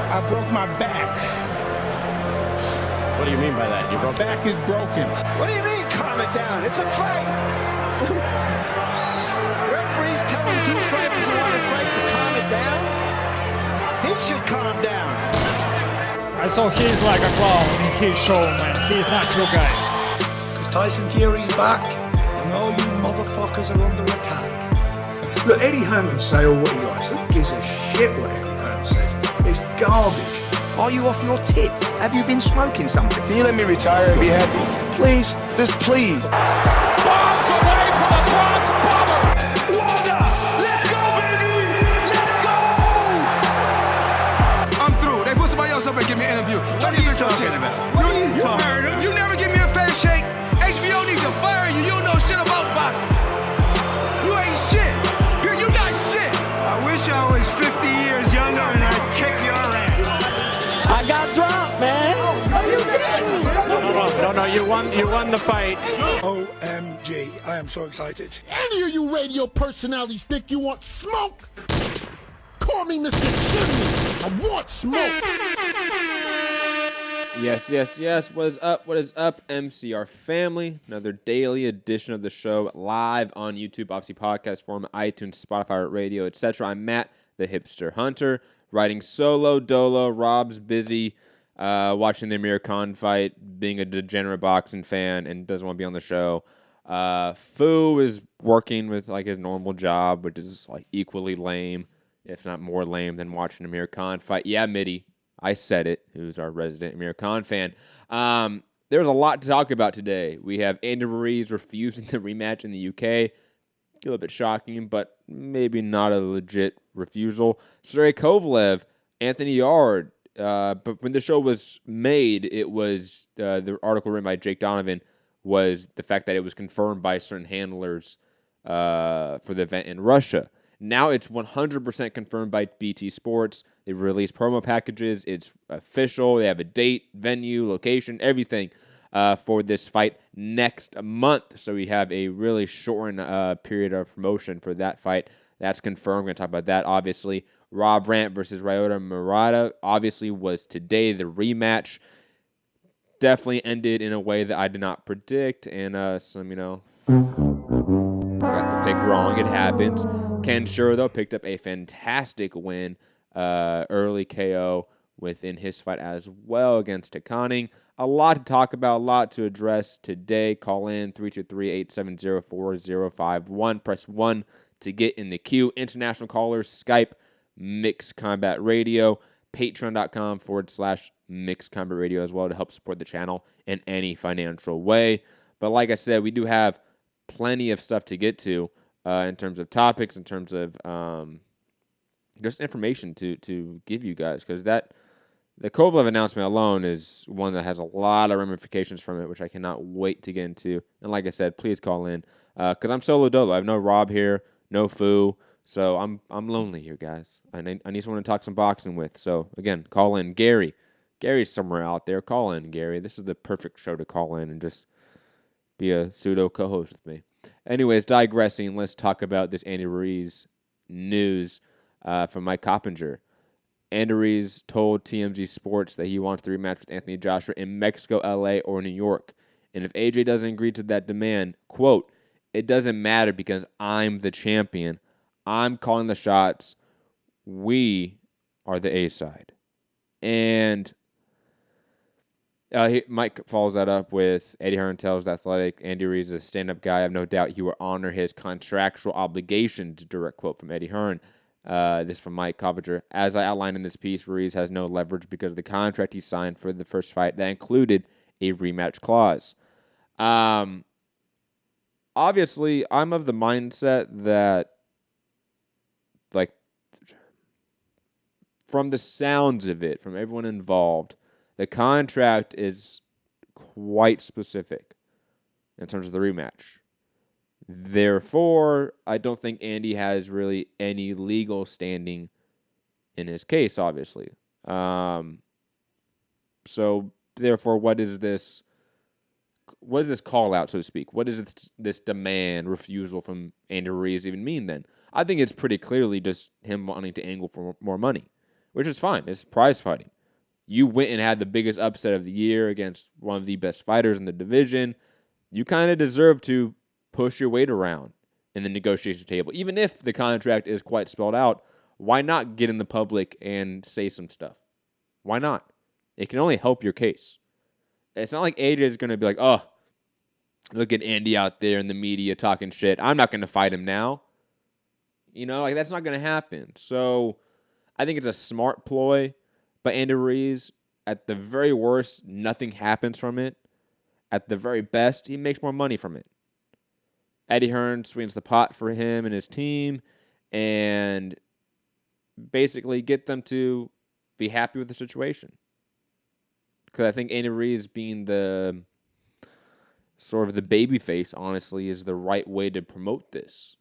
I broke my back. What do you mean by that? My back is broken. What do you mean, calm it down? It's a fight. Referees telling two fighters who want to fight to calm it down. He should calm down. I saw he's like a clown in his show, man. He's not your guy. Because Tyson Fury's back, and all you motherfuckers are under attack. Look, Eddie Hearn can say all what he likes. Who gives a shit what Eddie Hearn says? It's garbage. Are you off your tits? Have you been smoking something? Can you let me retire and be happy? Please, just please. Bombs away from the Bronx Bomber! Wanda! Let's go, baby! Let's go! I'm through. They put somebody else up and give me an interview. What are you talking about? What are you talking about? You never give me a fair shake. HBO needs to fire you. You don't know shit about boxing. You ain't shit. You're not shit. I wish I was 50 years younger and I'd kick your ass. I got dropped, man. No, you won the fight. OMG. I am so excited. Any of you radio personalities think you want smoke? Call me Mr. Chimney. I want smoke. Yes. What is up, MCR family? Another daily edition of the show live on YouTube, obviously podcast form, iTunes, Spotify, radio, etc. I'm Matt, the Hipster Hunter, riding solo dolo. Rob's busy watching the Amir Khan fight, being a degenerate boxing fan, and doesn't want to be on the show. Fu is working with like his normal job, which is like equally lame, if not more lame than watching Amir Khan fight. Yeah, Mitty, I said it, who's our resident Amir Khan fan. There's a lot to talk about today. We have Andy Ruiz refusing the rematch in the UK. A little bit shocking, but maybe not a legit refusal. Sergey Kovalev, Anthony Yarde. But when the show was made, it was the article written by Jake Donovan was the fact that it was confirmed by certain handlers for the event in Russia. Now it's 100% confirmed by BT Sports. They released promo packages. It's official. They have a date, venue, location, everything for this fight next month. So we have a really shortened period of promotion for that fight. That's confirmed. We're going to talk about that, obviously. Brant versus Murata obviously was today. The rematch definitely ended in a way that I did not predict. And got the pick wrong. It happens. Ken Shure, though, picked up a fantastic win, early KO within his fight as well against Takaning. A lot to talk about, a lot to address today. Call in 323-870-4051. Press 1 to get in the queue. International callers, Skype, Mixed Combat Radio, patreon.com/Mixed Combat Radio as well to help support the channel in any financial way. But like I said, we do have plenty of stuff to get to in terms of topics, in terms of just information to give you guys, because the Kovalev announcement alone is one that has a lot of ramifications from it, which I cannot wait to get into. And like I said, please call in because I'm solo dolo. I have no Rob here, no Fu, so I'm lonely here, guys. I need someone to talk some boxing with. So again, call in. Gary's somewhere out there. Call in, Gary. This is the perfect show to call in and just be a pseudo co-host with me. Anyways, digressing, let's talk about this Andy Ruiz news from Mike Coppinger. Andy Ruiz told TMZ Sports that he wants the rematch with Anthony Joshua in Mexico, LA, or New York. And if AJ doesn't agree to that demand, quote, "It doesn't matter because I'm the champion. I'm calling the shots. We are the A side." And Mike follows that up with Eddie Hearn tells The Athletic, Andy Ruiz is a stand-up guy. I have no doubt he will honor his contractual obligations, direct quote from Eddie Hearn. This from Mike Coppinger. As I outlined in this piece, Ruiz has no leverage because of the contract he signed for the first fight that included a rematch clause. Obviously, I'm of the mindset that, like, from the sounds of it, from everyone involved, the contract is quite specific in terms of the rematch. Therefore, I don't think Andy has really any legal standing in his case, obviously. So, therefore, what is this call out, so to speak? What does this demand, refusal from Andy Ruiz even mean then? I think it's pretty clearly just him wanting to angle for more money, which is fine. It's prize fighting. You went and had the biggest upset of the year against one of the best fighters in the division. You kind of deserve to push your weight around in the negotiation table. Even if the contract is quite spelled out, why not get in the public and say some stuff? Why not? It can only help your case. It's not like AJ is going to be like, oh, look at Andy out there in the media talking shit. I'm not going to fight him now. That's not going to happen. So I think it's a smart ploy by Andy Ruiz. At the very worst, nothing happens from it. At the very best, he makes more money from it. Eddie Hearn swings the pot for him and his team and basically get them to be happy with the situation. Because I think Andy Ruiz being the sort of the baby face, honestly, is the right way to promote this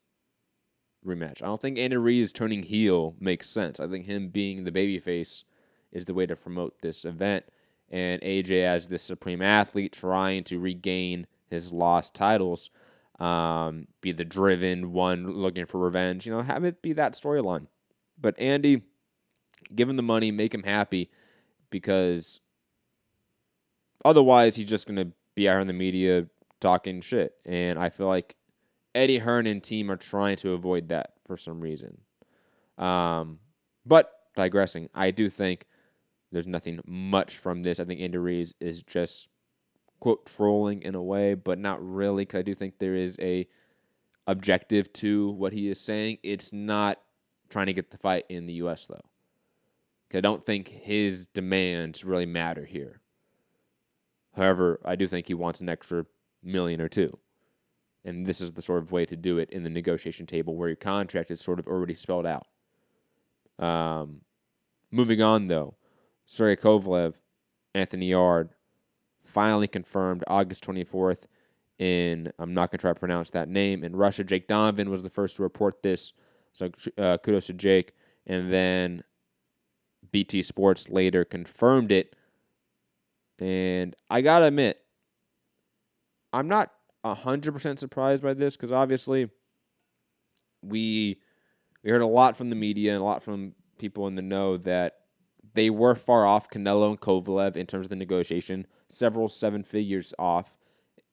rematch. I don't think Andy Ruiz turning heel makes sense. I think him being the baby face is the way to promote this event. And AJ as the supreme athlete trying to regain his lost titles, be the driven one looking for revenge, have it be that storyline. But Andy, give him the money, make him happy, because otherwise he's just going to be out in the media talking shit. And I feel like Eddie Hearn and team are trying to avoid that for some reason. But digressing, I do think there's nothing much from this. I think Andy Ruiz is just, quote, trolling in a way, but not really, because I do think there is a objective to what he is saying. It's not trying to get the fight in the U.S., though. I don't think his demands really matter here. However, I do think he wants an extra million or two. And this is the sort of way to do it in the negotiation table where your contract is sort of already spelled out. Moving on, though, Sergey Kovalev, Anthony Yarde, finally confirmed August 24th in, I'm not going to try to pronounce that name, in Russia. Jake Donovan was the first to report this, so kudos to Jake. And then BT Sports later confirmed it. And I got to admit, I'm not 100% surprised by this, because obviously we heard a lot from the media and a lot from people in the know that they were far off, Canelo and Kovalev, in terms of the negotiation, several seven figures off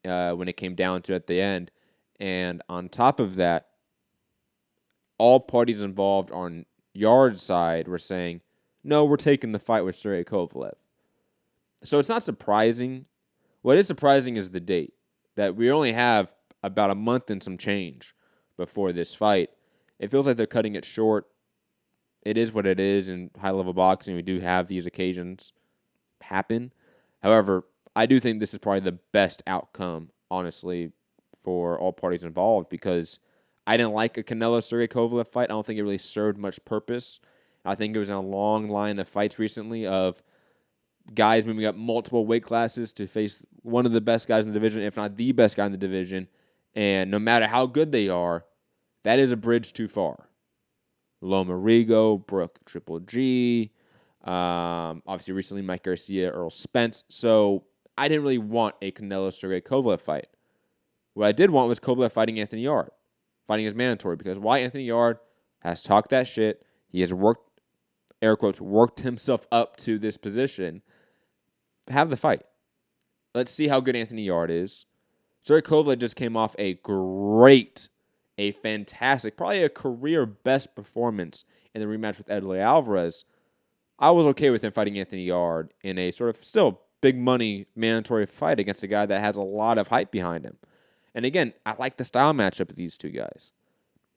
when it came down to it at the end. And on top of that, all parties involved on Yarde's side were saying, no, we're taking the fight with Sergey Kovalev. So it's not surprising. What is surprising is the date, that we only have about a month and some change before this fight. It feels like they're cutting it short. It is what it is in high-level boxing. We do have these occasions happen. However, I do think this is probably the best outcome, honestly, for all parties involved, because I didn't like a Canelo-Sergey Kovalev fight. I don't think it really served much purpose. I think it was in a long line of fights recently of guys moving up multiple weight classes to face one of the best guys in the division, if not the best guy in the division. And no matter how good they are, that is a bridge too far. Loma Rigo, Brooke, Triple G, obviously recently Mike Garcia, Earl Spence. So I didn't really want a Canelo-Sergey Kovalev fight. What I did want was Kovalev fighting Anthony Yarde. Fighting is mandatory, because why Anthony Yarde has talked that shit. He has worked, air quotes, worked himself up to this position. Have the fight. Let's see how good Anthony Yarde is. Sergey Kovalev just came off a fantastic, probably a career best performance in the rematch with Eddie Alvarez. I was okay with him fighting Anthony Yarde in a sort of still big money mandatory fight against a guy that has a lot of hype behind him. And again, I like the style matchup of these two guys.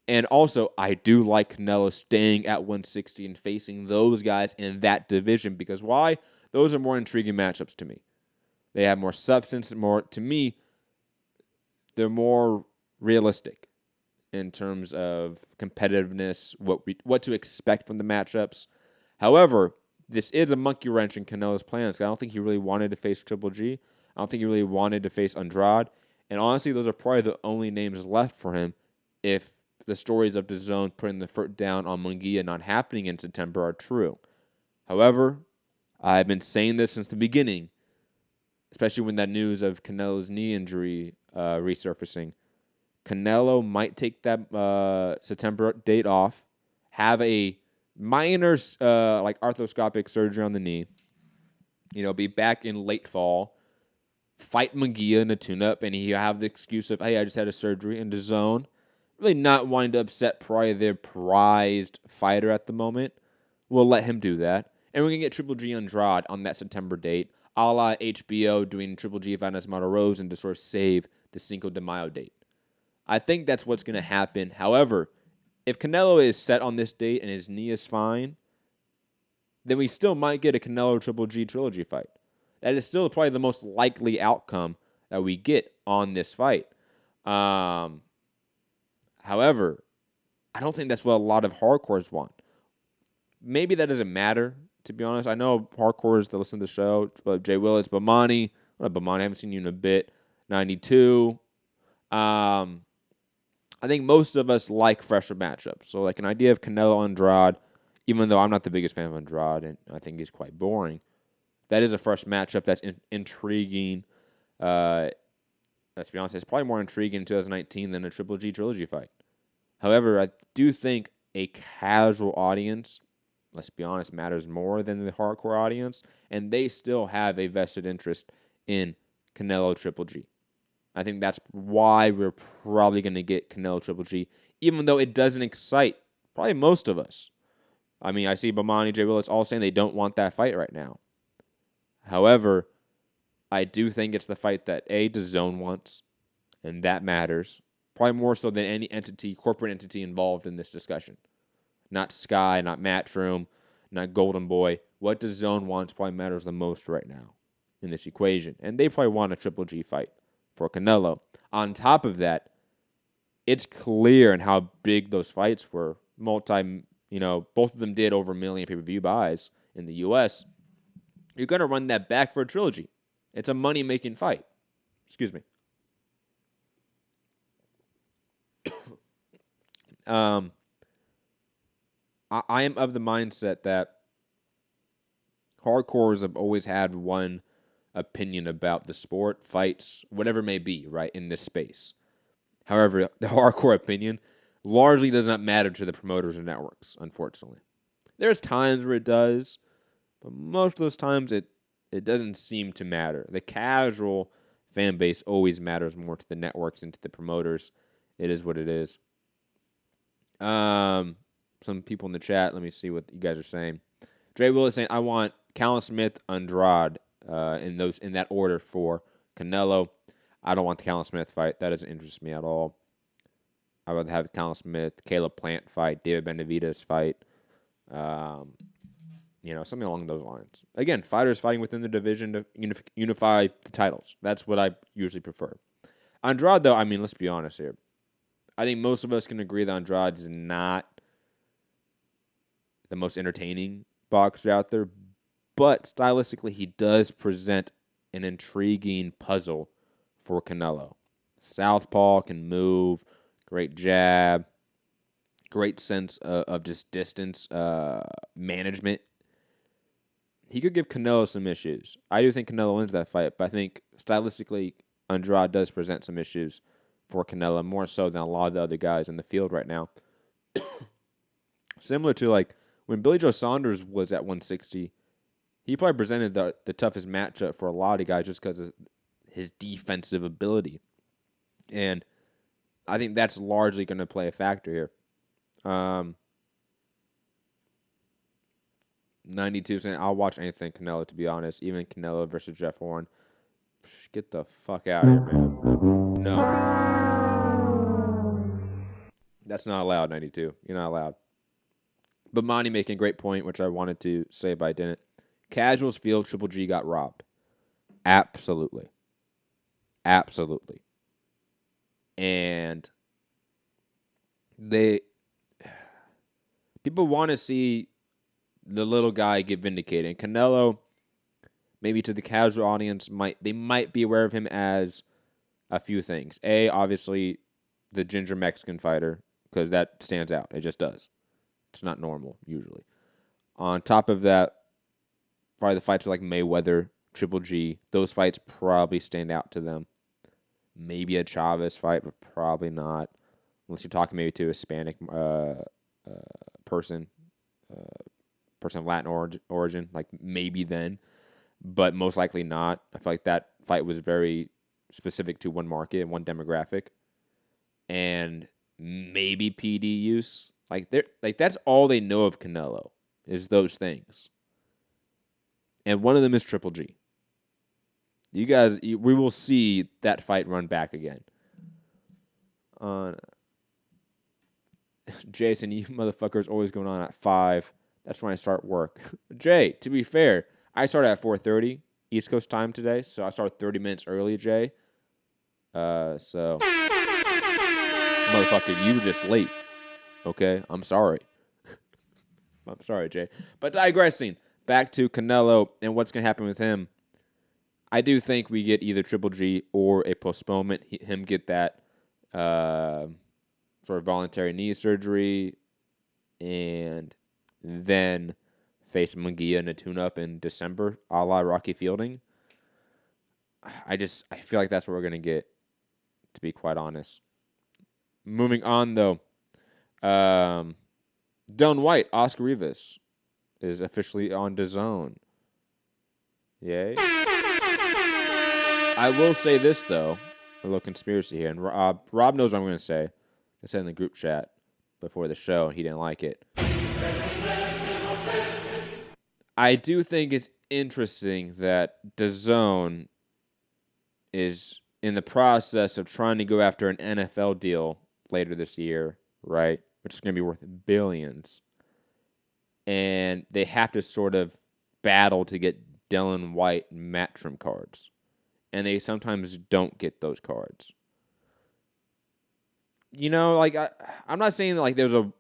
And also, I do like Canelo staying at 160 and facing those guys in that division, because why? Those are more intriguing matchups to me. They have more substance, to me, they're more realistic in terms of competitiveness, what to expect from the matchups. However, this is a monkey wrench in Canelo's plans. I don't think he really wanted to face Triple G. I don't think he really wanted to face Andrade. And honestly, those are probably the only names left for him if the stories of DAZN putting the foot down on Munguia not happening in September are true. However, I've been saying this since the beginning, especially when that news of Canelo's knee injury resurfacing. Canelo might take that September date off, have a minor like arthroscopic surgery on the knee. Be back in late fall. Fight Munguia in a tune-up, and he have the excuse of, hey, I just had a surgery in the zone. Really not wanting to upset probably their prized fighter at the moment. We'll let him do that. And we're going to get Triple G Andrade on that September date, a la HBO doing Triple G Finance Model Rose and to sort of save the Cinco de Mayo date. I think that's what's going to happen. However, if Canelo is set on this date and his knee is fine, then we still might get a Canelo Triple G trilogy fight. That is still probably the most likely outcome that we get on this fight. However, I don't think that's what a lot of hardcores want. Maybe that doesn't matter, to be honest. I know hardcores that listen to the show, Jay Willis, Bomani. Bomani, I haven't seen you in a bit. 92. I think most of us like fresher matchups. So, like an idea of Canelo Andrade, even though I'm not the biggest fan of Andrade, and I think he's quite boring, that is a fresh matchup that's intriguing. Let's be honest, it's probably more intriguing in 2019 than a Triple G trilogy fight. However, I do think a casual audience, let's be honest, matters more than the hardcore audience, and they still have a vested interest in Canelo Triple G. I think that's why we're probably going to get Canelo Triple G, even though it doesn't excite probably most of us. I mean, I see Bomani, Jay Willis all saying they don't want that fight right now. However, I do think it's the fight that DAZN wants, and that matters. Probably more so than any corporate entity involved in this discussion. Not Sky, not Matchroom, not Golden Boy. What DAZN wants probably matters the most right now in this equation. And they probably want a Triple G fight for Canelo. On top of that, it's clear in how big those fights were. Both of them did over 1 million pay-per-view buys in the U.S. You're going to run that back for a trilogy. It's a money-making fight. Excuse me. I am of the mindset that hardcores have always had one opinion about the sport, fights, whatever it may be, right, in this space. However, the hardcore opinion largely does not matter to the promoters and networks, unfortunately. There's times where it does, but most of those times it doesn't seem to matter. The casual fan base always matters more to the networks and to the promoters. It is what it is. Some people in the chat, let me see what you guys are saying. Dre Willis saying, I want Callum Smith, Andrade in that order for Canelo. I don't want the Callum Smith fight. That doesn't interest me at all. I would have Callum Smith, Caleb Plant fight, David Benavidez fight. Something along those lines. Again, fighters fighting within the division to unify the titles. That's what I usually prefer. Andrade, though, I mean, let's be honest here. I think most of us can agree that Andrade is not the most entertaining boxer out there, but stylistically, he does present an intriguing puzzle for Canelo. Southpaw, can move, great jab, great sense of just distance management. He could give Canelo some issues. I do think Canelo wins that fight, but I think stylistically, Andrade does present some issues for Canelo, more so than a lot of the other guys in the field right now. Similar to like when Billy Joe Saunders was at 160, he probably presented the toughest matchup for a lot of guys just because of his defensive ability. And I think that's largely going to play a factor here. 92 saying, I'll watch anything Canelo, to be honest. Even Canelo versus Jeff Horn. Get the fuck out of here, man. No. That's not allowed, 92. You're not allowed. But Monty making a great point, which I wanted to say, but I didn't. Casuals feel Triple G got robbed. Absolutely. Absolutely. And people want to see the little guy get vindicated. And Canelo, maybe to the casual audience, might be aware of him as a few things. A, obviously, the ginger Mexican fighter, because that stands out. It just does. It's not normal, usually. On top of that, probably the fights with like Mayweather, Triple G, those fights probably stand out to them. Maybe a Chavez fight, but probably not. Unless you're talking maybe to a Hispanic person, person of Latin origin, like maybe then, but most likely not. I feel like that fight was very specific to one market and one demographic, and maybe PD use. Like that's all they know of Canelo is those things, and one of them is Triple G. We will see that fight run back again. Jason, you motherfuckers always going on at 5. That's when I start work. Jay, to be fair, I started at 4:30 East Coast time today, so I started 30 minutes early, Jay. So motherfucker, you were just late. Okay, I'm sorry. I'm sorry, Jay. But digressing, back to Canelo and what's going to happen with him. I do think we get either Triple G or a postponement. Him get that sort of voluntary knee surgery, and then face Munguia in a tune-up in December, a la Rocky Fielding. I feel like that's what we're going to get, to be quite honest. Moving on, though. Dylan White, Oscar Rivas, is officially on DAZN. Yay. I will say this, though. A little conspiracy here. And Rob knows what I'm going to say. I said in the group chat before the show, and he didn't like it. I do think it's interesting that DAZN is in the process of trying to go after an NFL deal later this year, right? Which is going to be worth billions. And they have to sort of battle to get Dylan White Matchroom cards. And they sometimes don't get those cards. You know, like, I'm not saying that, like, there's a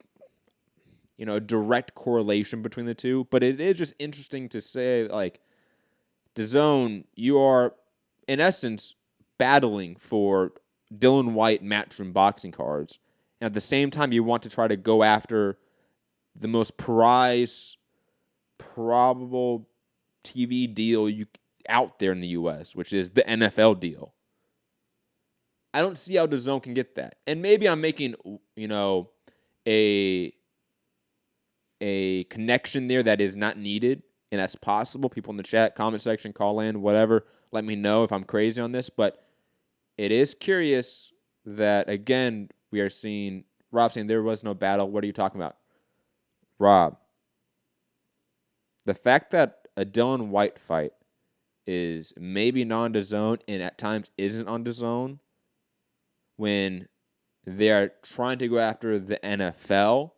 direct correlation between the two, but it is just interesting to say, like, DAZN, you are, in essence, battling for Dylan White Matchroom boxing cards, and at the same time, you want to try to go after the most probable TV deal out there in the U.S., which is the NFL deal. I don't see how DAZN can get that. And maybe I'm making, a connection there that is not needed, and that's possible. People in the chat, comment section, call in, whatever, let me know if I'm crazy on this. But it is curious that, again, we are seeing Rob saying there was no battle. What are you talking about? Rob, the fact that a Dylan White fight is maybe non-DAZN and at times isn't on DAZN when they are trying to go after the NFL,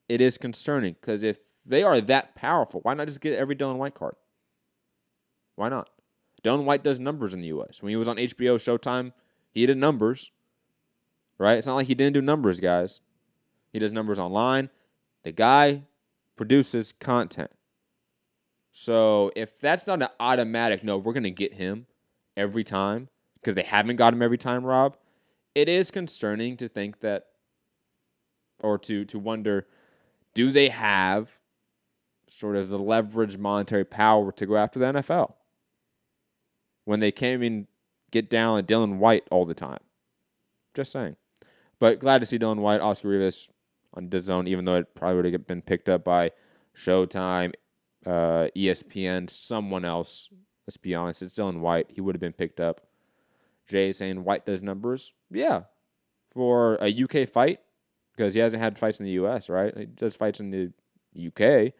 it is concerning, because if they are that powerful, why not just get every Dylan White card? Why not? Dylan White does numbers in the U.S. When he was on HBO Showtime, he did numbers, right? It's not like he didn't do numbers, guys. He does numbers online. The guy produces content. So if that's not an automatic, no, we're going to get him every time, because they haven't got him every time, Rob, it is concerning to think that, or to wonder, do they have sort of the leverage monetary power to go after the NFL when they can't even get down at Dylan White all the time? Just saying. But glad to see Dylan White, Oscar Rivas on DAZN, even though it probably would have been picked up by Showtime, ESPN, someone else. Let's be honest, it's Dylan White. He would have been picked up. Jay saying White does numbers. Yeah. For a UK fight, because he hasn't had fights in the US, right? He does fights in the UK.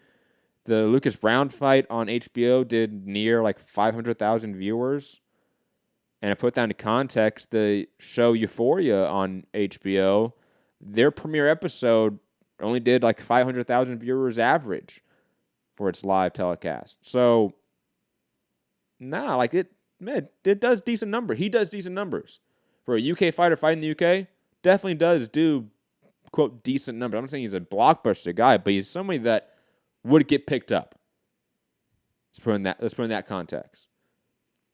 The Lucas Brown fight on HBO did near like 500,000 viewers. And to put that into context, the show Euphoria on HBO, their premiere episode only did like 500,000 viewers average for its live telecast. So, it does decent number. He does decent numbers. For a UK fighter fighting in the UK, definitely does do, quote, decent numbers. I'm not saying he's a blockbuster guy, but he's somebody that would get picked up. Let's put in that context.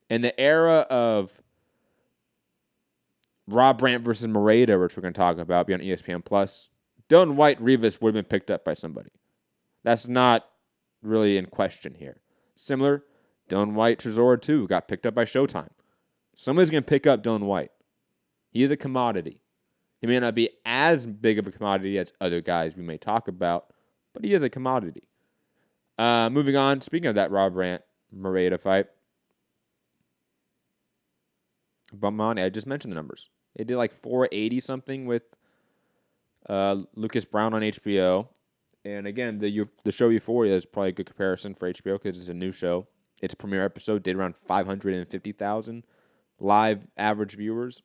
In the era of Rob Brant versus Murata, which we're going to talk about, be on ESPN+, Dylan White Rivas would have been picked up by somebody. That's not really in question here. Similar, Dylan White Tresor 2 got picked up by Showtime. Somebody's going to pick up Dylan White. He is a commodity. He may not be as big of a commodity as other guys we may talk about, but he is a commodity. Moving on, speaking of that Rob Brant Murata fight, Bumani, I just mentioned the numbers. They did like 480 something with Lucas Brown on HBO. And again, the show Euphoria is probably a good comparison for HBO because it's a new show. Its premiere episode did around 550,000 live average viewers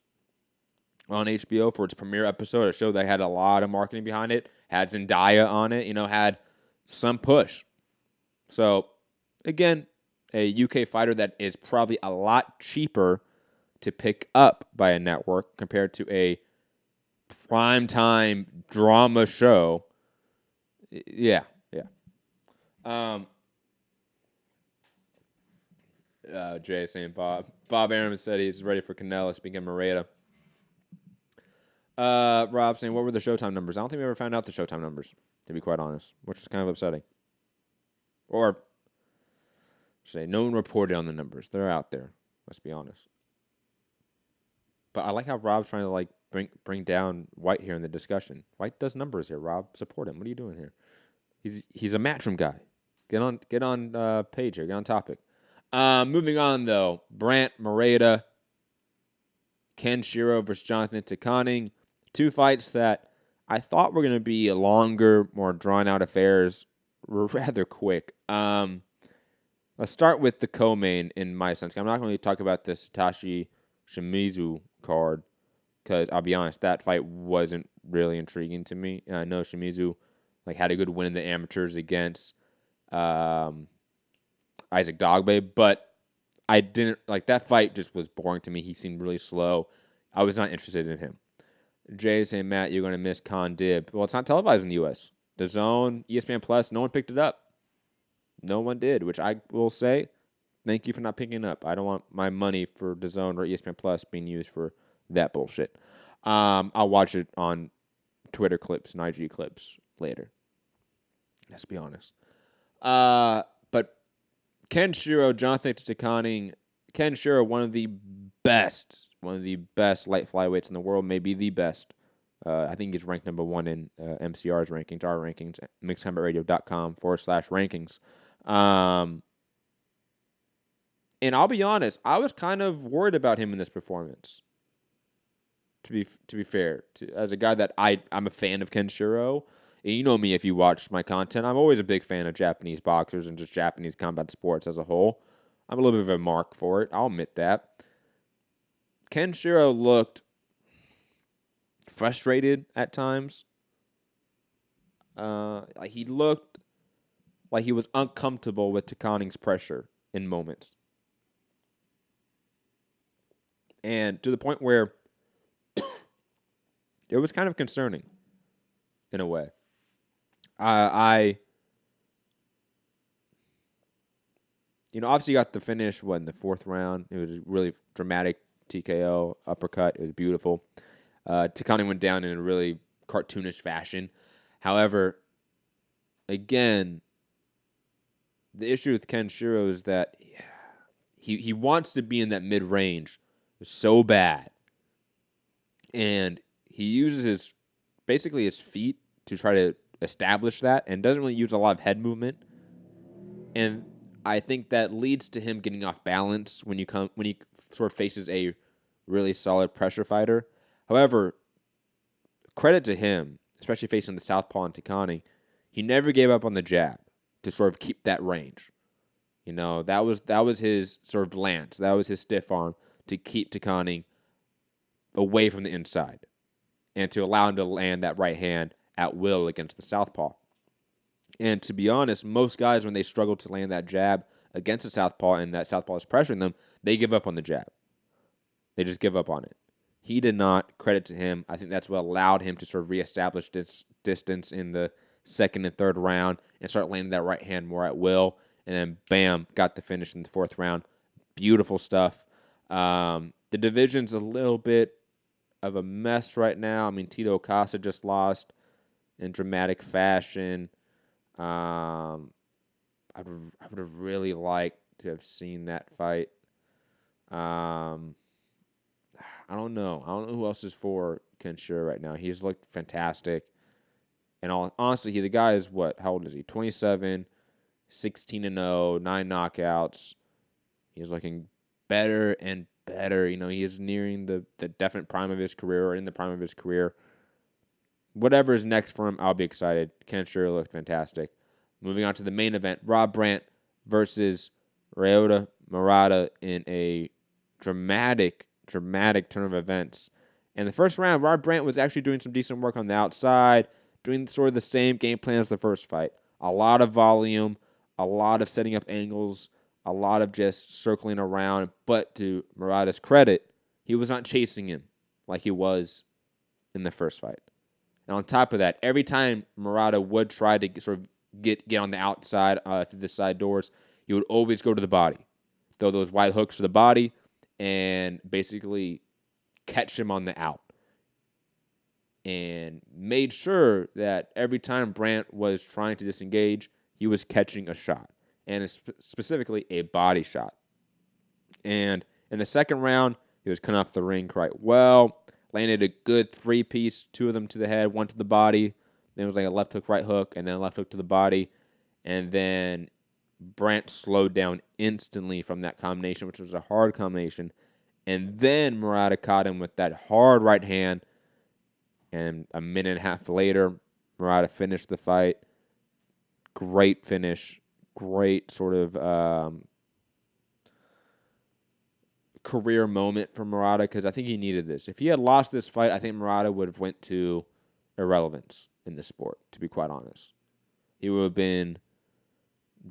on HBO for its premiere episode. A show that had a lot of marketing behind it, had Zendaya on it, had some push. So, again, a UK fighter that is probably a lot cheaper to pick up by a network compared to a primetime drama show. Yeah. Jay saying Bob Arum said he's ready for Canelo. Speaking of Murata. Rob saying, what were the Showtime numbers? I don't think we ever found out the Showtime numbers, to be quite honest, which is kind of upsetting. Or, say, no one reported on the numbers. They're out there. Let's be honest. But I like how Rob's trying to bring down White here in the discussion. White does numbers here. Rob, support him. What are you doing here? He's a Matchroom guy. Get on page here. Get on topic. Moving on though, Brant Murata, Ken Shiro versus Jonathan Takaning. Two fights that I thought were going to be longer, more drawn out affairs. Were rather quick. Let's start with the co-main in my sense. I'm not going to talk about the Satoshi Shimizu card because I'll be honest, that fight wasn't really intriguing to me. And I know Shimizu had a good win in the amateurs against Isaac Dogbe, but I didn't that fight. Just was boring to me. He seemed really slow. I was not interested in him. Jay saying, Matt, you're going to miss Con Dib. Well, it's not televised in the U.S. The Zone, ESPN Plus, no one picked it up. No one did, which I will say, thank you for not picking it up. I don't want my money for the Zone or ESPN Plus being used for that bullshit. I'll watch it on Twitter clips and IG clips later. Let's be honest. But Ken Shiro, Jonathan Takaning, Ken Shiro, one of the best light flyweights in the world, maybe the best. I think he's ranked number 1 in MCR's rankings, our rankings, mixedcombatradio.com/rankings. And I'll be honest, I was kind of worried about him in this performance. To be fair, as a guy that I'm a fan of Ken Shiro. And you know me, if you watch my content, I'm always a big fan of Japanese boxers and just Japanese combat sports as a whole. I'm a little bit of a mark for it. I'll admit that. Ken Shiro looked frustrated at times. He looked like he was uncomfortable with Takaning's pressure in moments. And to the point where it was kind of concerning in a way. Obviously got the finish in the 4th round. It was a really dramatic TKO uppercut. It was beautiful. Takaning went down in a really cartoonish fashion. However, again, the issue with Ken Shiro is that he wants to be in that mid-range so bad. And he uses his feet to try to establish that and doesn't really use a lot of head movement. And I think that leads to him getting off balance when he sort of faces a really solid pressure fighter. However, credit to him, especially facing the southpaw and Takaning, he never gave up on the jab to sort of keep that range. That was his sort of lance. That was his stiff arm to keep Takaning away from the inside and to allow him to land that right hand at will against the southpaw. And to be honest, most guys, when they struggle to land that jab against the southpaw and that southpaw is pressuring them, they give up on the jab. They just give up on it. He did not. Credit to him. I think that's what allowed him to sort of reestablish this distance in the 2nd and 3rd round and start landing that right hand more at will. And then, bam, got the finish in the 4th round. Beautiful stuff. The division's a little bit of a mess right now. I mean, Tito Acosta just lost in dramatic fashion. I would have really liked to have seen that fight. I don't know. I don't know who else is for Ken Shiro right now. He's looked fantastic. And honestly, the guy is what? How old is he? 27, 16-0, 9 knockouts. He's looking better and better. He is nearing the definite prime of his career or in the prime of his career. Whatever is next for him, I'll be excited. Ken Sure looked fantastic. Moving on to the main event, Rob Brant versus Ryota Murata in a dramatic turn of events. In the first round, Rob Brant was actually doing some decent work on the outside, doing sort of the same game plan as the first fight. A lot of volume, a lot of setting up angles, a lot of just circling around. But to Murata's credit, he was not chasing him like he was in the first fight. And on top of that, every time Murata would try to sort of get on the outside through the side doors, he would always go to the body, throw those wide hooks to the body, and basically catch him on the out. And made sure that every time Brant was trying to disengage, he was catching a shot, and specifically a body shot. And in the second round, he was cutting off the ring quite well, landed a good 3-piece, 2 of them to the head, 1 to the body. Then it was like a left hook, right hook, and then a left hook to the body. And then Brant slowed down instantly from that combination, which was a hard combination. And then Murata caught him with that hard right hand. And a minute and a half later, Murata finished the fight. Great finish. Great sort of career moment for Murata, because I think he needed this. If he had lost this fight, I think Murata would have went to irrelevance in the sport, to be quite honest. He would have been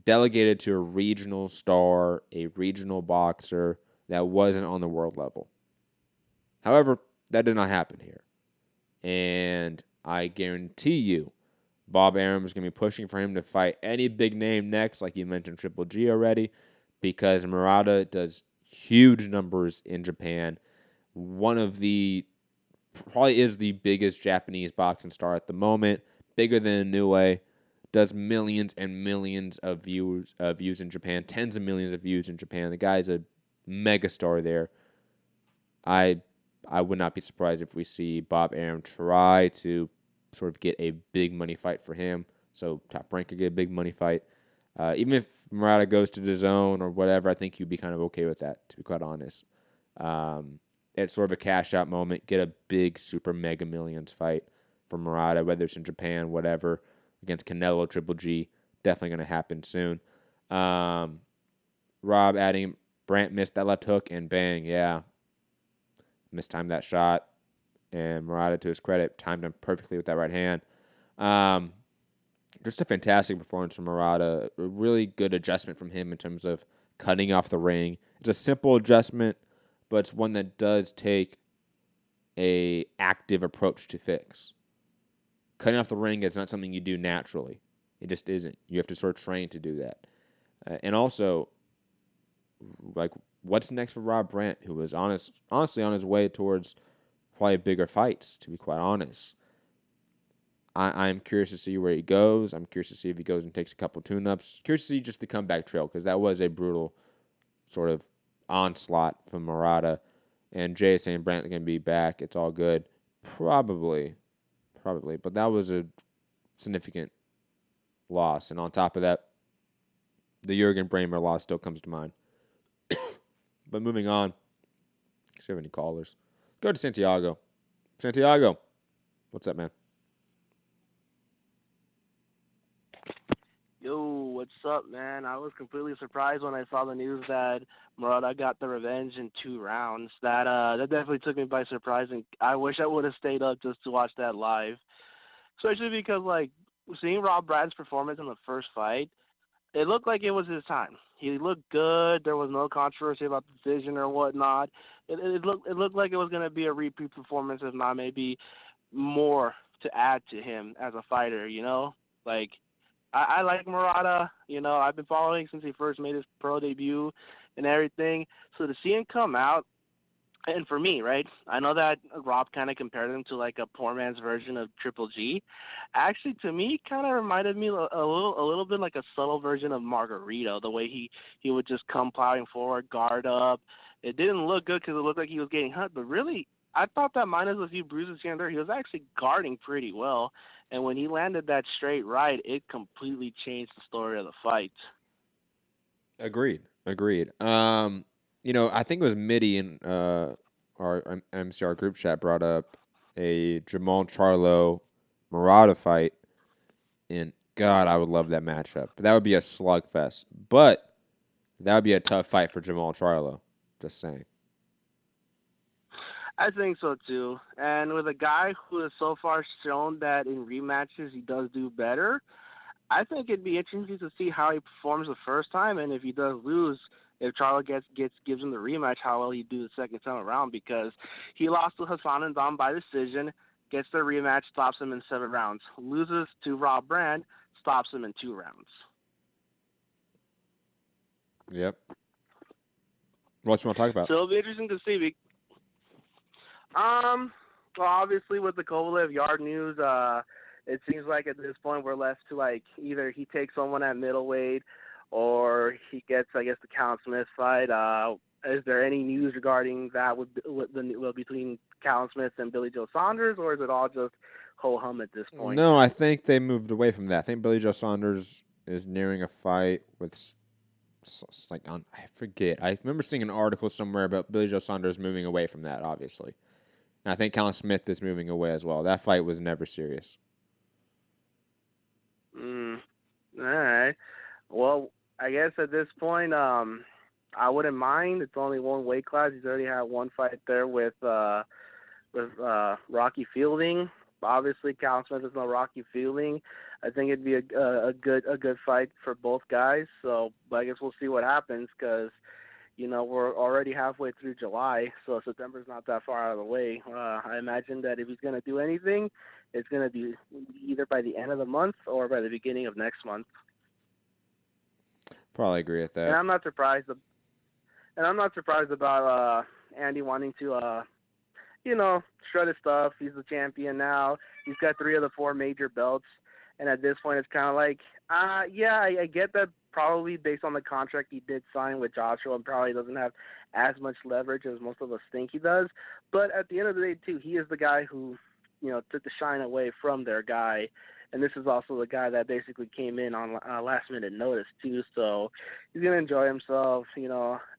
delegated to a regional star, a regional boxer that wasn't on the world level. However, that did not happen here. And I guarantee you, Bob Arum is going to be pushing for him to fight any big name next, like you mentioned Triple G already, because Murata does huge numbers in Japan. Probably is the biggest Japanese boxing star at the moment, bigger than Inoue, does millions and millions of views in Japan, tens of millions of views in Japan. The guy's a megastar there. I would not be surprised if we see Bob Arum try to sort of get a big money fight for him, so Top Rank could get a big money fight. Even if Murata goes to the zone or whatever, I think you'd be kind of okay with that, to be quite honest. It's sort of a cash-out moment, get a big super mega millions fight for Murata, whether it's in Japan, whatever, against Canelo, Triple G, definitely going to happen soon. Rob adding, Brant missed that left hook, and bang, yeah, mistimed that shot. And Murata, to his credit, timed him perfectly with that right hand. Just a fantastic performance from Murata. A really good adjustment from him in terms of cutting off the ring. It's a simple adjustment, but it's one that does take a active approach to fix. Cutting off the ring is not something you do naturally. It just isn't. You have to sort of train to do that. And also, like, what's next for Rob Brant, who was honestly on his way towards probably bigger fights, to be quite honest. I'm curious to see where he goes. I'm curious to see if he goes and takes a couple tune-ups. Curious to see just the comeback trail, because that was a brutal sort of onslaught from Murata. And Jay is saying Brant going to be back. It's all good. Probably. But that was a significant loss. And on top of that, the Jürgen Bremer loss still comes to mind. But moving on. Do you have any callers? Go to Santiago. Santiago, what's up, man? Yo, what's up, man? I was completely surprised when I saw the news that Murata got the revenge in 2 rounds. That definitely took me by surprise, and I wish I would have stayed up just to watch that live. Especially because, like, seeing Rob Brant's performance in the first fight, it looked like it was his time. He looked good. There was no controversy about the decision or whatnot. It looked like it was going to be a repeat performance, if not maybe more to add to him as a fighter, you know? Like, I like Murata. You know, I've been following since he first made his pro debut and everything. So to see him come out, and for me, right, I know that Rob kind of compared him to like a poor man's version of Triple G. Actually, to me, kind of reminded me a little bit like a subtle version of Margarito, the way he would just come plowing forward, guard up. It didn't look good because it looked like he was getting hurt, but really, I thought that minus a few bruises here and there, he was actually guarding pretty well. And when he landed that straight right, it completely changed the story of the fight. Agreed. I think it was Mitty in our MCR group chat brought up a Jamal Charlo Murata fight, and God, I would love that matchup. That would be a slugfest, but that would be a tough fight for Jamal Charlo. Just saying. I think so too. And with a guy who has so far shown that in rematches he does do better, I think it'd be interesting to see how he performs the first time, and if he does lose, if Charlo gives him the rematch, how well he do the second time around, because he lost to Hassan and Dom by decision, gets the rematch, stops him in 7 rounds. Loses to Rob Brant, stops him in 2 rounds. Yep. What you want to talk about? So it'll be interesting to see. Well, obviously with the Kovalev Yarde news, it seems like at this point we're left to like either he takes someone at middleweight or he gets, I guess, the Callum Smith fight. Is there any news regarding that between Callum Smith and Billy Joe Saunders, or is it all just ho-hum at this point? No, I think they moved away from that. I think Billy Joe Saunders is nearing a fight with I forget. I remember seeing an article somewhere about Billy Joe Saunders moving away from that, obviously. And I think Callum Smith is moving away as well. That fight was never serious. All right. Well, I guess at this point, I wouldn't mind. It's only one weight class. He's already had one fight there with Rocky Fielding. Obviously, Callum Smith is no Rocky Fielding. I think it'd be a good fight for both guys. So, but I guess we'll see what happens because, we're already halfway through July, so September's not that far out of the way. I imagine that if he's going to do anything, it's going to be either by the end of the month or by the beginning of next month. Probably agree with that. And I'm not surprised. About Andy wanting to, shred his stuff. He's the champion now. He's got 3 of the 4 major belts. And at this point, it's kind of like, I get that probably based on the contract he did sign with Joshua and probably doesn't have as much leverage as most of us think he does. But at the end of the day, too, he is the guy who, took the shine away from their guy. And this is also the guy that basically came in on last-minute notice, too. So he's going to enjoy himself.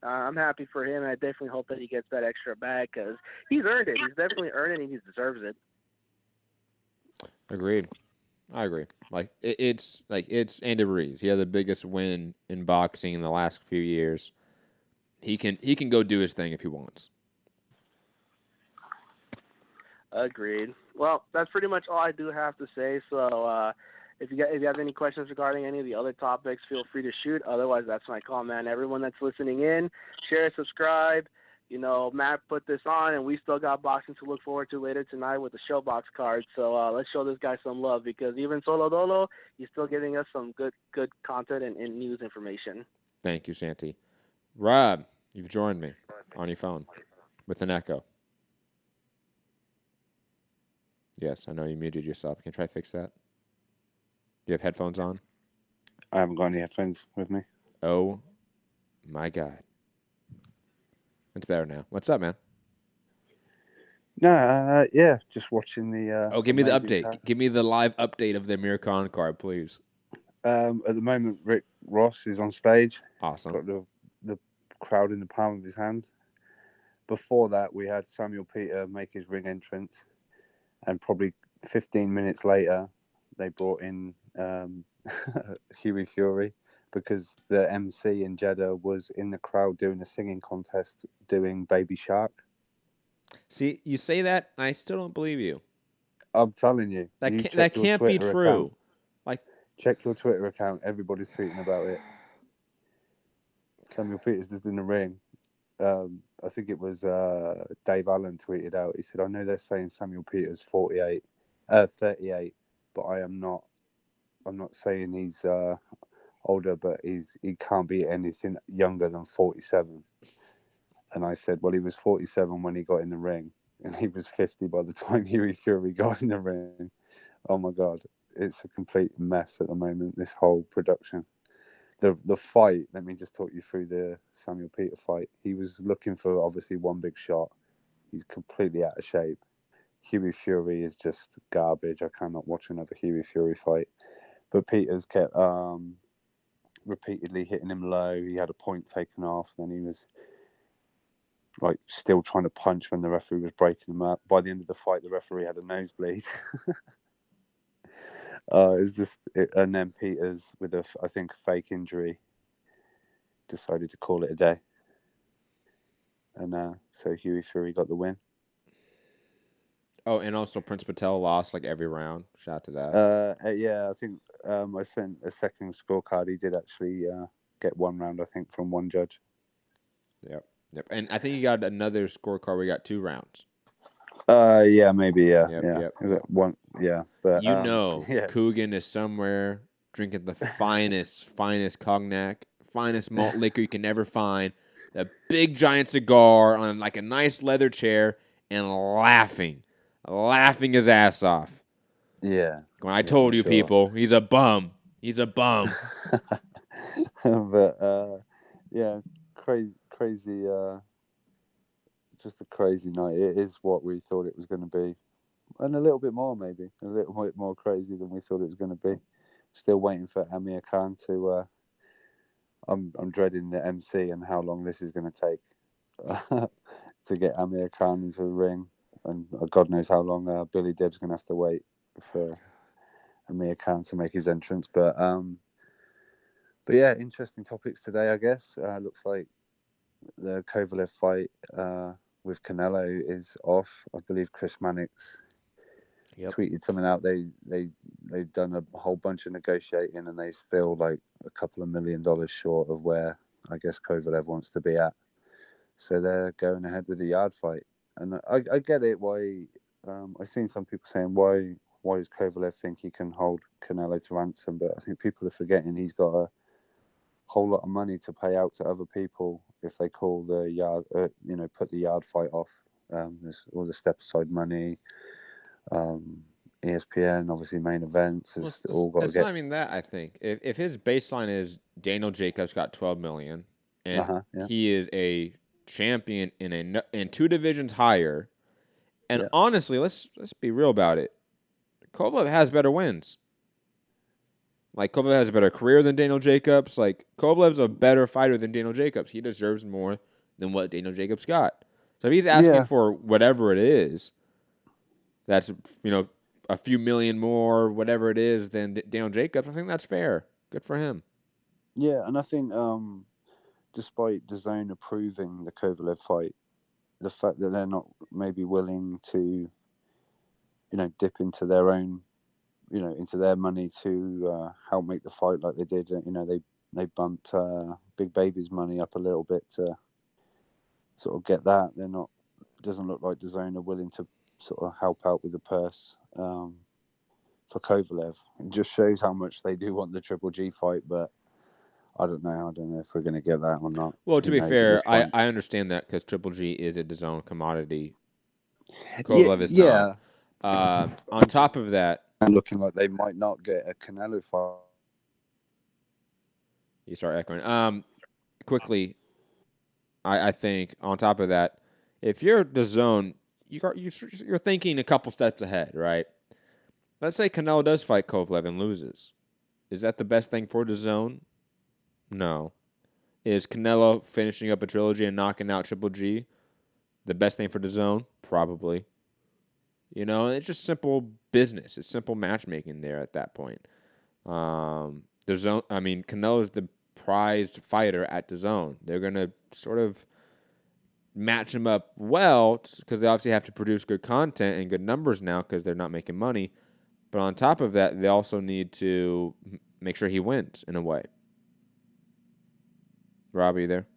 I'm happy for him, and I definitely hope that he gets that extra bag because he's earned it. He's definitely earned it, and he deserves it. Agreed. I agree. It's Andy Ruiz. He had the biggest win in boxing in the last few years. He can go do his thing if he wants. Agreed. Well, that's pretty much all I do have to say. So if you have any questions regarding any of the other topics, feel free to shoot. Otherwise, that's my call, man. Everyone that's listening in, share, subscribe. Matt put this on, and we still got boxing to look forward to later tonight with the Showbox card. So let's show this guy some love because even Solo Dolo, he's still giving us some good content and news information. Thank you, Santi. Rob, you've joined me on your phone with an echo. Yes, I know you muted yourself. Can you try to fix that? Do you have headphones on? I haven't got any headphones with me. Oh, my God. It's better now. What's up, man? No, just watching the... give me the update. Card. Give me the live update of the Amir Khan card, please. At the moment, Rick Ross is on stage. Awesome. Got the crowd in the palm of his hand. Before that, we had Samuel Peter make his ring entrance. And probably 15 minutes later, they brought in Huey Fury because the MC in Jeddah was in the crowd doing a singing contest doing Baby Shark. See, you say that, and I still don't believe you. I'm telling you. That can't be true. Account. Check your Twitter account. Everybody's tweeting about it. Samuel Peters is in the ring. I think it was Dave Allen tweeted out. He said, I know they're saying Samuel Peters 38, but I'm not saying he's older, but he can't be anything younger than 47. And I said, well, he was 47 when he got in the ring, and he was 50 by the time Huey Fury got in the ring. Oh my God, it's a complete mess at the moment, this whole production. The fight, let me just talk you through the Samuel Peter fight. He was looking for, obviously, one big shot. he's completely out of shape. Huey Fury is just garbage. I cannot watch another Huey Fury fight. But Peters kept repeatedly hitting him low. He had a point taken off. Then he was like still trying to punch when the referee was breaking him up. By the end of the fight, the referee had a nosebleed. And then Peters, with I think a fake injury, decided to call it a day. And so Huey Fury got the win. Oh, and also Prince Patel lost like every round. Shout out to that. Yeah, I think I sent a second scorecard. He did actually get one round, I think, from one judge. Yep. And I think he got another scorecard where he got 2 rounds. Yeah, maybe, yeah. Yep. One, yeah. But Coogan is somewhere drinking the finest cognac, finest malt liquor you can ever find, a big giant cigar on like a nice leather chair, and laughing his ass off. Yeah. Going, I told you, people, he's a bum. He's a bum. But yeah, crazy. Just a crazy night. It is what we thought it was going to be, and a little bit more, maybe a little bit more crazy than we thought it was going to be. Still waiting for Amir Khan to. I'm dreading the MC and how long this is going to take to get Amir Khan into the ring, and God knows how long Billy Dibb's going to have to wait for Amir Khan to make his entrance. But yeah, interesting topics today, I guess. Looks like the Kovalev fight with Canelo is off. I believe Chris Mannix tweeted something out. They've done a whole bunch of negotiating, and they still like a couple of $1 million short of where I guess Kovalev wants to be at. So they're going ahead with the Yarde fight, and I get it. Why I've seen some people saying why does Kovalev think he can hold Canelo to ransom? But I think people are forgetting he's got a whole lot of money to pay out to other people if they call the Yarde, put the Yarde fight off. There's all the step aside money, ESPN, obviously main events. All got to get. Not even that. I think if his baseline is Daniel Jacobs got $12 million, and he is a champion in 2 divisions higher, and honestly, let's be real about it. Kovalev has better wins. Like, Kovalev has a better career than Daniel Jacobs. Like, Kovalev's a better fighter than Daniel Jacobs. He deserves more than what Daniel Jacobs got. So if he's asking for whatever it is, that's, a few million more, whatever it is, than Daniel Jacobs, I think that's fair. Good for him. Yeah, and I think despite DAZN approving the Kovalev fight, the fact that they're not maybe willing to, dip into their own into their money to help make the fight like they did. They bumped Big Baby's money up a little bit to sort of get that. They're not. It doesn't look like DAZN are willing to sort of help out with the purse for Kovalev. It just shows how much they do want the Triple G fight, but I don't know. I don't know if we're going to get that or not. Well, to be fair, I understand that because Triple G is a DAZN commodity. Kovalev is not. On top of that, looking like they might not get a Canelo fight. You start echoing. Quickly, I think on top of that, if you're DAZN, you're thinking a couple steps ahead, right? Let's say Canelo does fight Kovalev and loses. Is that the best thing for DAZN? No. Is Canelo finishing up a trilogy and knocking out Triple G the best thing for DAZN? Probably. It's just simple business. It's simple matchmaking there at that point. Canelo's the prized fighter at DAZN. They're going to sort of match him up well because they obviously have to produce good content and good numbers now because they're not making money. But on top of that, they also need to make sure he wins in a way. Rob, are you there?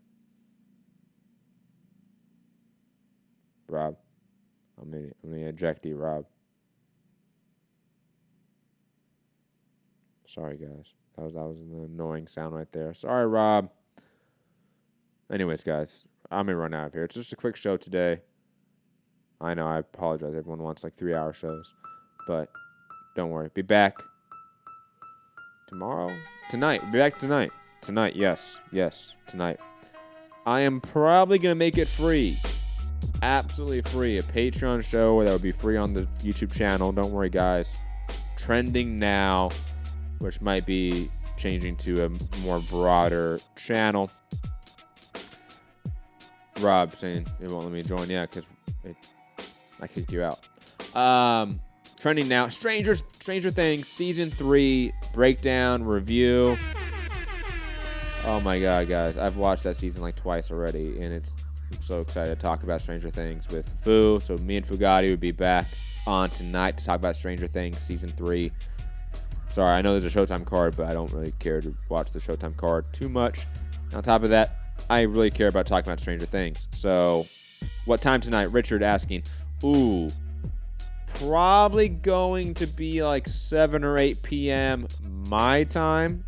Rob? I'm gonna eject you, Rob. Sorry, guys. That was an annoying sound right there. Sorry, Rob. Anyways, guys, I'm gonna run out of here. It's just a quick show today. I know, I apologize. Everyone wants like 3-hour shows. But don't worry. Be back tomorrow? Tonight. Be back tonight. Tonight, yes, tonight. I am probably gonna make it free absolutely free. A Patreon show that will be free on the YouTube channel. Don't worry, guys. Trending now, which might be changing to a more broader channel. Rob saying it won't let me join. Yeah, because I kicked you out. Trending now. Stranger Things Season 3 breakdown review. Oh my god, guys. I've watched that season like twice already, and I'm so excited to talk about Stranger Things with Fu. So me and Fugatti would be back on tonight to talk about Stranger Things Season 3. Sorry, I know there's a Showtime card, but I don't really care to watch the Showtime card too much. And on top of that, I really care about talking about Stranger Things. So, what time tonight? Richard asking. Ooh, probably going to be like 7 or 8 p.m. my time.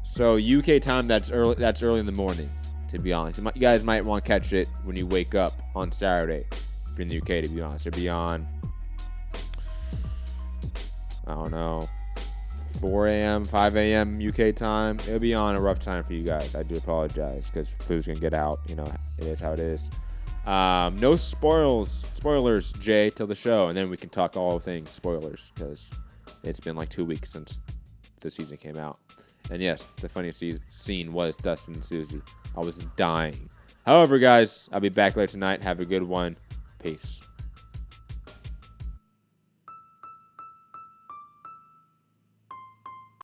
So UK time, that's early. That's early in the morning, to be honest. You guys might want to catch it when you wake up on Saturday, if you're in the UK. To be honest, it'll be on, I don't know, 4 a.m., 5 a.m. UK time. It'll be on a rough time for you guys. I do apologize because food's gonna get out. You know, it is how it is. No spoilers, Jay, till the show, and then we can talk all things spoilers because it's been like 2 weeks since the season came out. And yes, the funniest scene was Dustin and Susie. I was dying. However, guys, I'll be back later tonight. Have a good one. Peace.